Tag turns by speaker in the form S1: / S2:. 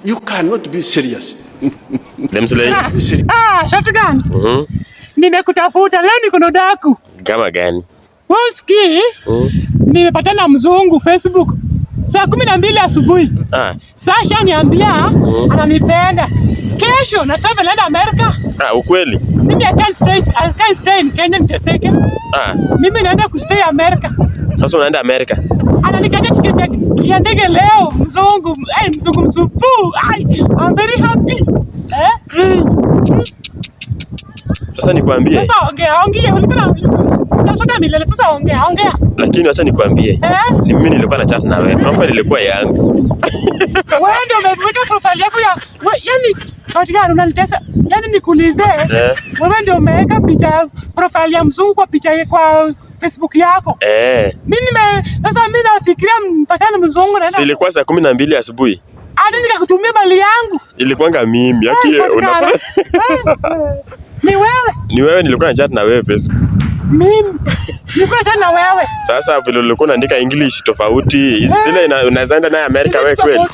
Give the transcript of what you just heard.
S1: You cannot be serious.
S2: Shotgun. Nimekutafuta leo, niko na daku.
S3: Kama gani?
S2: Woski. Nimepatana mzungu Facebook saa 12 asubuhi. Sasha niambia ananipenda. Kesho nataka naenda Amerika.
S3: Ukweli?
S2: Mimi I can't stay in Kenya niteseke. Mimi naenda kustay Amerika.
S3: Sasa unaenda Amerika?
S2: Ananikata tiketi ya ndege leo mzungu. Mzungu msupu. I'm very happy.
S3: Sasa nikwambie.
S2: Sasa ongea. Ulikuwa unasota milele, sasa ongea.
S3: Lakini acha nikwambie. Ni mimi nilikuwa na chat na wewe. Profile ilikuwa yangu.
S2: Wewe ndio umeweka profile yako ya yani Shotgun unanitesa. Yani nikuulize. Wewe ndio umeweka picha profile ya mzungu kwa picha kwa Facebook yako. Sasa mimi nafikiria mpatana mzungu na
S3: si ilikuwa saa 12 asubuhi.
S2: Hata nikakutumia mali yangu.
S3: Ilikuwanga mimi. Ni wewe nilikuwa na chat na wewe Facebook.
S2: Mimi nilikuwa na chat na wewe.
S3: Sasa vile ulikuwa unaandika English tofauti. Zile unazaenda na Amerika wewe kweli.